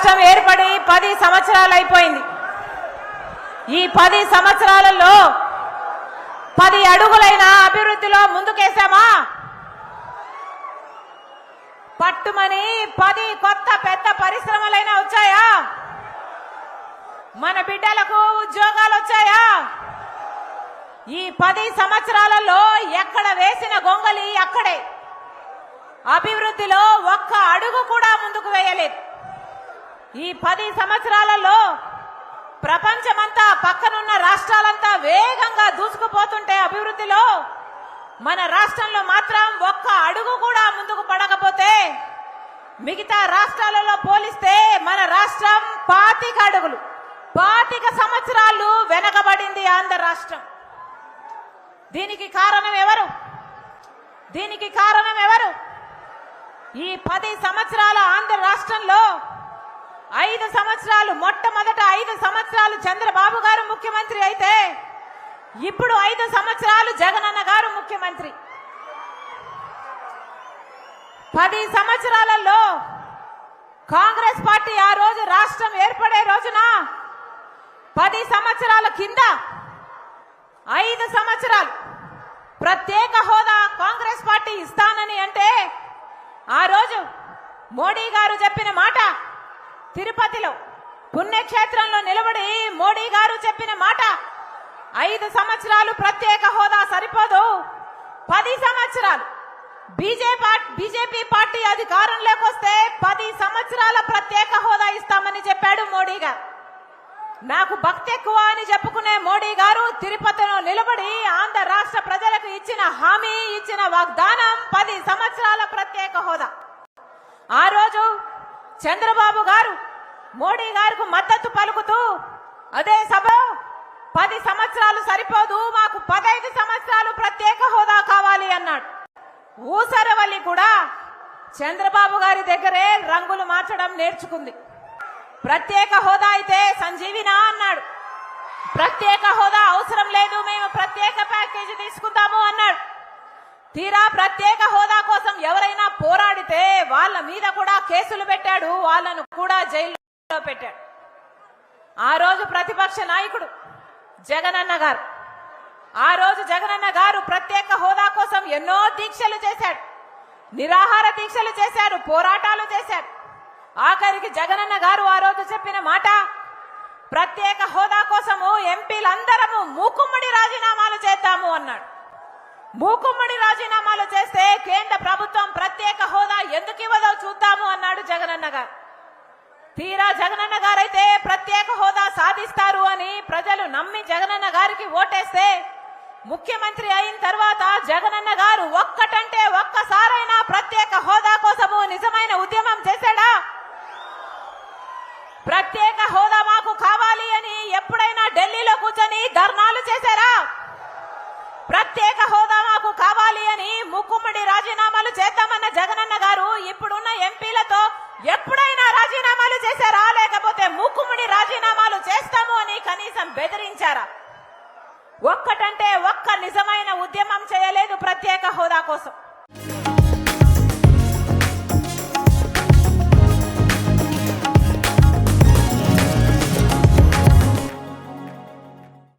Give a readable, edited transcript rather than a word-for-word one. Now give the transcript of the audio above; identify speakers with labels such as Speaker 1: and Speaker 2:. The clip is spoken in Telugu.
Speaker 1: రాష్ట్రం ఏర్పడి 10 సంవత్సరాలు అయిపోయింది. ఈ 10 సంవత్సరాలలో 10 అడుగులైన అభివృద్ధిలో ముందుకేసామా? పట్టుమని 10 కొత్త పెద్ద పరిశ్రమలైనా వచ్చాయా? మన బిడ్డలకు ఉద్యోగాలు వచ్చాయా? ఈ 10 సంవత్సరాలలో ఎక్కడ వేసిన గొంగలి అక్కడే. అభివృద్ధిలో ఒక్క అడుగు కూడా ముందుకు వేయలేదు. ఈ 10 సంవత్సరాలలో ప్రపంచమంతా పక్కనున్న రాష్ట్రాలంతా వేగంగా దూసుకుపోతుంటే అభివృద్ధిలో మన రాష్ట్రంలో మాత్రం ఒక్క అడుగు కూడా ముందుకు పడకపోతే మిగతా రాష్ట్రాలలో పోలిస్తే మన రాష్ట్రం 25 అడుగులు 25 సంవత్సరాలు వెనకబడింది ఆంధ్ర రాష్ట్రం. దీనికి కారణం ఎవరు? దీనికి కారణం ఎవరు? ఈ 10 సంవత్సరాల ఆంధ్ర రాష్ట్రంలో 5 సంవత్సరాలు మొట్టమొదట 5 సంవత్సరాలు చంద్రబాబు గారు ముఖ్యమంత్రి అయితే ఇప్పుడు 5 సంవత్సరాలు జగనన్న గారు ముఖ్యమంత్రి. 10 సంవత్సరాలలో కాంగ్రెస్ పార్టీ ఆ రోజు రాష్ట్రం ఏర్పడే రోజున 10 సంవత్సరాల కింద 5 సంవత్సరాలు ప్రత్యేక హోదా కాంగ్రెస్ పార్టీ ఇస్తానని అంటే ఆ రోజు మోడీ గారు చెప్పిన మాట, తిరుపతిలో పుణ్యక్షేత్రంలో నిలబడి మోడీ గారు చెప్పిన మాట 5 సంవత్సరాలు ప్రత్యేక హోదా సరిపోదు, 10 సంవత్సరాలు బీజేపీ పార్టీ అధికారంలోకి వస్తే 10 సంవత్సరాల ప్రత్యేక హోదా ఇస్తామని చెప్పాడు మోడీ గారు. నాకు భక్తి ఎక్కువ అని చెప్పుకునే మోడీ గారు తిరుపతిలో నిలబడి ఆంధ్ర రాష్ట్ర ప్రజలకు ఇచ్చిన హామీ, ఇచ్చిన వాగ్దానం 10 సంవత్సరాల ప్రత్యేక హోదా. ఆ రోజు చంద్రబాబు గారు మోడీ గారికి మద్దతు పలుకుతూ అదే సభ 10 సంవత్సరాలు సరిపోదు, మాకు 15 సంవత్సరాలు ప్రత్యేక హోదా కావాలి అన్నాడు. ఊసరవల్లి కూడా చంద్రబాబు గారి దగ్గరే రంగులు మార్చడం నేర్చుకుంది. ప్రత్యేక హోదా అయితే సంజీవినా అన్నాడు. ప్రత్యేక హోదా అవసరం లేదు, మేము ప్రత్యేక ప్యాకేజీ తీసుకుంటాము అన్నాడు. తీరా ప్రత్యేక హోదా కోసం ఎవరైనా పోరాడితే వాళ్ళ మీద కూడా కేసులు పెట్టాడు, వాళ్ళను కూడా జైల్లో పెట్టాడు. ఆ రోజు ప్రతిపక్ష నాయకుడు జగనన్న గారు, ఆ రోజు జగనన్న గారు ప్రత్యేక హోదా కోసం ఎన్నో దీక్షలు చేశాడు, నిరాహార దీక్షలు చేశారు, పోరాటాలు చేశారు. ఆఖరికి జగనన్న గారు ఆ రోజు చెప్పిన మాట, ప్రత్యేక హోదా కోసము ఎంపీలందరము మూకుమ్మడి రాజీనామాలు చేద్దాము అన్నాడు. మూకుమ్మడి రాజీనామాలు చేస్తే కేంద్ర ప్రభుత్వం ప్రత్యేక హోదా ఎందుకు ఇవ్వదో చూద్దాము అన్నాడు జగనన్న గారు. తీరా జగనన్న గారైతే ప్రత్యేక హోదా సాధిస్తారు అని ప్రజలు నమ్మి జగనన్న గారికి ఓటేస్తే ముఖ్యమంత్రి అయిన తర్వాత జగనన్న గారు ఒక్కటంటే ఒక్కసారైనా ప్రత్యేక హోదా కోసము నిజమైన ఉద్యమం చేశాడా? ప్రత్యేక హోదా మాకు కావాలి అని ఎప్పుడైనా ఢిల్లీలో కూర్చొని ధర్నాలు చేశారా? ప్రత్యేక హోదా మాకు కావాలి అని ముక్కుమ్మడి రాజీనామాలు చేద్దామన్న జగనన్న గారు ఇప్పుడున్న ఎంపీలతో ఎప్పుడైనా రాజీనామాలు చేశారా? లేకపోతే ముక్కుమ్మడి రాజీనామాలు చేస్తాము అని కనీసం బెదిరించారా? ఒక్కటంటే ఒక్క నిజమైన ఉద్యమం చేయలేదు ప్రత్యేక హోదా కోసం.